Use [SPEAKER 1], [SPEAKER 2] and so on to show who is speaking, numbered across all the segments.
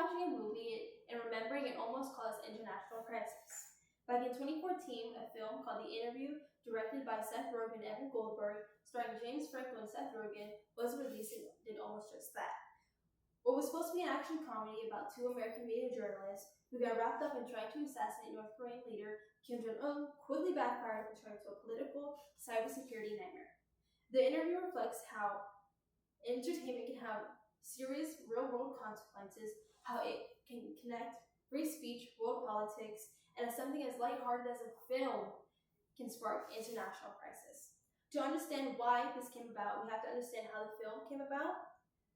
[SPEAKER 1] watching a movie and remembering it almost caused international crisis. Back in 2014, a film called The Interview, directed by Seth Rogen and Evan Goldberg, starring James Franco and Seth Rogen, was released and did almost just that. What was supposed to be an action comedy about two American media journalists who got wrapped up in trying to assassinate North Korean leader Kim Jong-un quickly backfired and turned into a political cybersecurity nightmare. The Interview reflects how entertainment can have serious real-world consequences, how it can connect free speech, world politics, and as something as lighthearted as a film can spark international crisis. To understand why this came about, we have to understand how the film came about,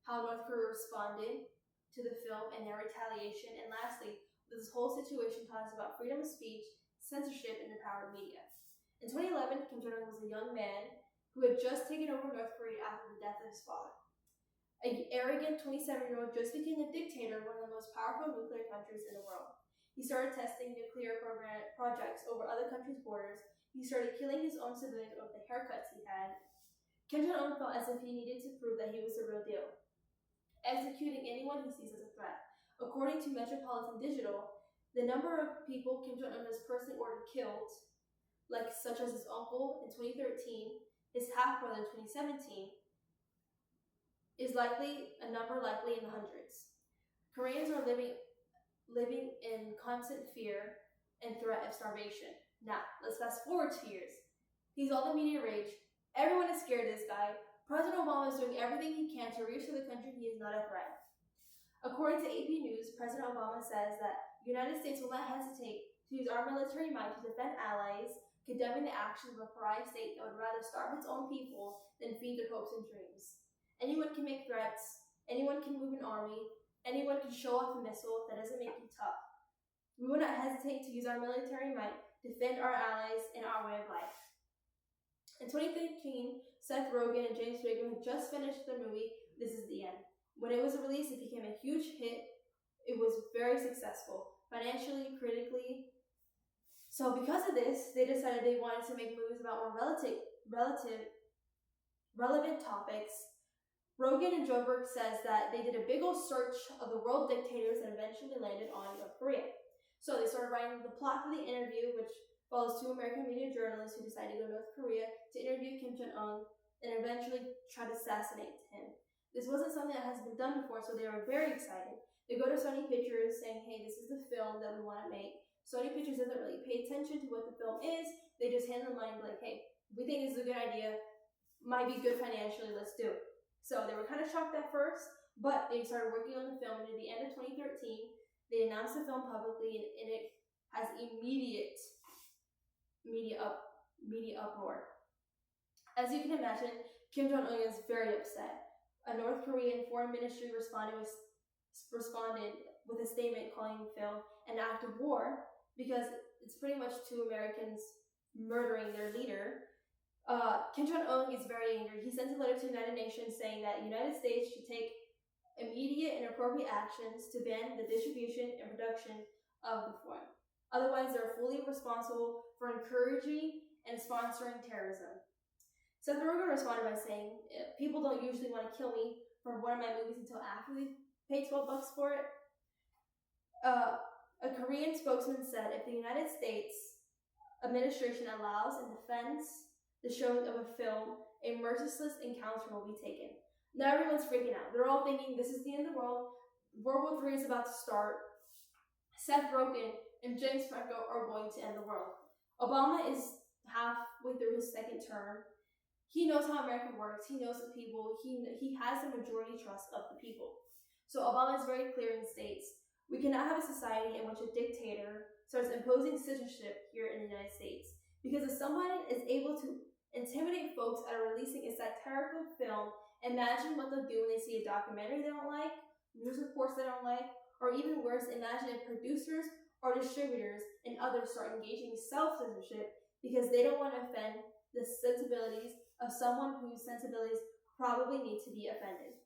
[SPEAKER 1] how North Korea responded to the film and their retaliation, and lastly, this whole situation taught us about freedom of speech, censorship, and the power of media. In 2011, Kim Jong-un was a young man who had just taken over North Korea after the death of his father. An arrogant 27-year-old just became a dictator of one of the most powerful nuclear countries in the world. He started testing nuclear projects over other countries' borders. He started killing his own civilians over the haircuts he had. Kim Jong-un felt as if he needed to prove that he was the real deal, executing anyone he sees as a threat. According to Metropolitan Digital, the number of people Kim Jong-un has personally ordered killed, such as his uncle in 2013, his half-brother in 2017, is a number likely in the hundreds. Koreans are living in constant fear and threat of starvation. Now, let's fast forward 2 years. He's all the media rage. Everyone is scared of this guy. President Obama is doing everything he can to reassure the country he is not a threat. According to AP News, President Obama says that the United States will not hesitate to use our military might to defend allies, condemning the actions of a pariah state that would rather starve its own people than feed their hopes and dreams. Anyone can make threats, anyone can move an army, anyone can show off a missile. That doesn't make you tough. We will not hesitate to use our military might to defend our allies and our way of life. In 2013, Seth Rogen and James Franco had just finished the movie This Is the End. When it was released, it became a huge hit. It was very successful, financially, critically. So because of this, they decided they wanted to make movies about more relevant topics. Rogen and Joberg says that they did a big old search of the world dictators and eventually landed on North Korea. So they started writing the plot for The Interview, which follows two American media journalists who decided to go to North Korea to interview Kim Jong-un and eventually try to assassinate him. This wasn't something that has been done before, so they were very excited. They go to Sony Pictures saying, hey, this is the film that we want to make. Sony Pictures doesn't really pay attention to what the film is. They just hand them the money and be like, hey, we think this is a good idea. Might be good financially, let's do it. So they were kind of shocked at first, but they started working on the film, and at the end of 2013, they announced the film publicly, and it has immediate media uproar. As you can imagine, Kim Jong-un is very upset. A North Korean foreign ministry responded with a statement calling the film an act of war because it's pretty much two Americans murdering their leader. Kim Jong-un is very angry. He sends a letter to the United Nations saying that the United States should take immediate and appropriate actions to ban the distribution and production of the film. Otherwise, they're fully responsible for encouraging and sponsoring terrorism. Seth Rogen responded by saying, people don't usually want to kill me for one of my movies until after they pay $12 for it. A Korean spokesman said if the United States administration allows and defends the showing of a film, a merciless encounter will be taken. Now everyone's freaking out. They're all thinking this is the end of the world. World War III is about to start. Seth Rogen and James Franco are going to end the world. Obama is halfway through his second term. He knows how America works. He knows the people. He has the majority trust of the people. So Obama is very clear and states, we cannot have a society in which a dictator starts imposing censorship here in the United States. Because if someone is able to intimidate folks that are releasing a satirical film, imagine what they'll do when they see a documentary they don't like, news reports they don't like, or even worse, imagine if producers or distributors and others start engaging in self-censorship because they don't want to offend the sensibilities of someone whose sensibilities probably need to be offended.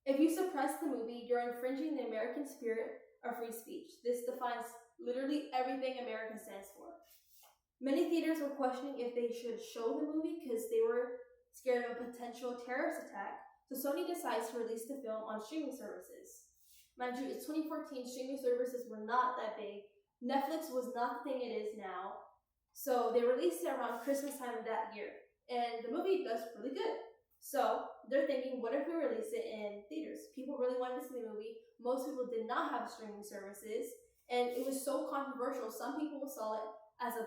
[SPEAKER 1] If you suppress the movie, you're infringing the American spirit of free speech. This defines literally everything America stands for. Many theaters were questioning if they should show the movie because they were scared of a potential terrorist attack, so Sony decides to release the film on streaming services. Mind you, it's 2014, streaming services were not that big. Netflix was not the thing it is now. So they released it around Christmas time of that year. And the movie does really good. So they're thinking, what if we release it in theaters? People really wanted to see the movie. Most people did not have streaming services. And it was so controversial. Some people saw it as a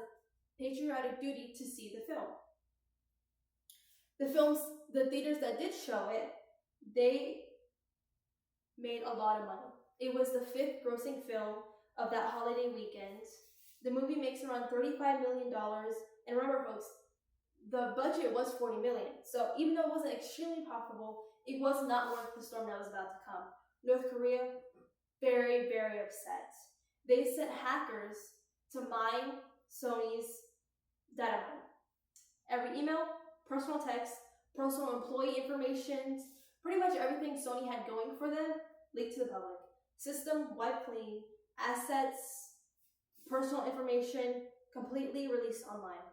[SPEAKER 1] patriotic duty to see the film. The theaters that did show it, they made a lot of money. It was the 5th grossing film of that holiday weekend. The movie makes around $35 million. And remember, folks, the budget was $40 million. So even though it wasn't extremely profitable, it was not worth the storm that was about to come. North Korea, very, very upset. They sent hackers to mine Sony's data mine. Every email, personal text, personal employee information, pretty much everything Sony had going for them leaked to the public. System wiped clean, assets, personal information completely released online.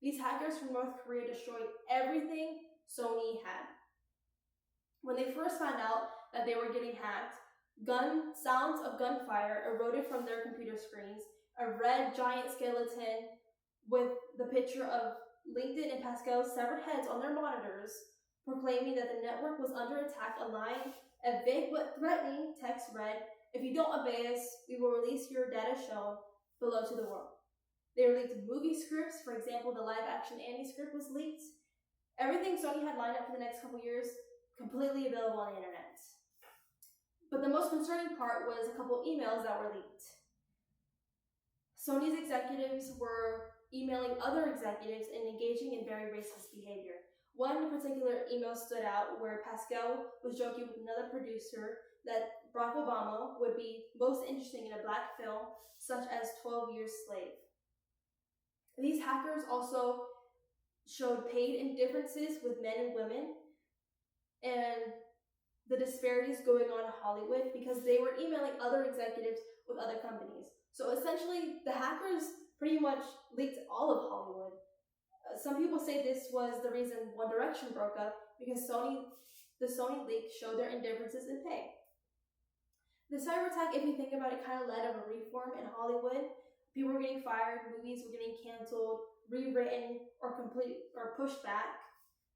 [SPEAKER 1] These hackers from North Korea destroyed everything Sony had. When they first found out that they were getting hacked, sounds of gunfire eroded from their computer screens. A red giant skeleton with the picture of LinkedIn and Pascal's severed heads on their monitors, proclaiming that the network was under attack. A vague but threatening text read, "If you don't obey us, we will release your data shown below to the world." They leaked movie scripts. For example, the live-action Annie script was leaked. Everything Sony had lined up for the next couple years, completely available on the internet. But the most concerning part was a couple emails that were leaked. Sony's executives were emailing other executives and engaging in very racist behavior. One particular email stood out where Pascal was joking with another producer that Barack Obama would be most interesting in a black film such as 12 Years Slave. These hackers also showed paid indifferences with men and women and the disparities going on in Hollywood because they were emailing other executives with other companies. So essentially, the hackers pretty much leaked all of Hollywood. Some people say this was the reason One Direction broke up because the Sony leak showed their indifferences in pay. The cyber attack, if you think about it, kind of led of a reform in Hollywood. People were getting fired, movies were getting canceled, rewritten, or pushed back.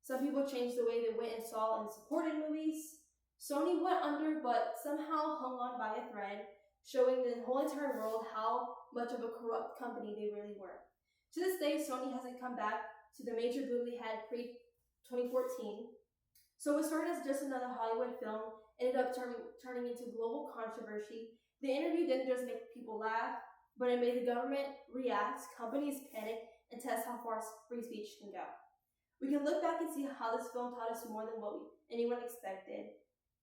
[SPEAKER 1] Some people changed the way they went and saw and supported movies. Sony went under, but somehow hung on by a thread, showing the whole entire world how much of a corrupt company they really were. To this day, Sony hasn't come back to the major boom they had pre-2014. So it started as just another Hollywood film, ended up turning into global controversy. The interview didn't just make people laugh, but it made the government react, companies panic, and test how far free speech can go. We can look back and see how this film taught us more than what anyone expected.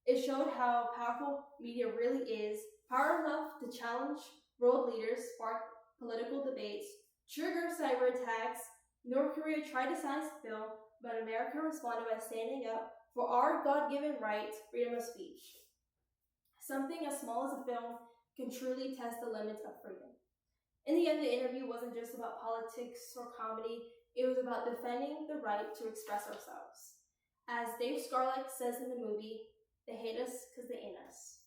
[SPEAKER 1] It showed how powerful media really is, power enough to challenge world leaders, spark political debates, trigger cyber attacks. North Korea tried to silence the film, but America responded by standing up for our God-given right, freedom of speech. Something as small as a film can truly test the limits of freedom. In the end, the interview wasn't just about politics or comedy, it was about defending the right to express ourselves. As Dave Scarlett says in the movie, they hate us because they ain't us.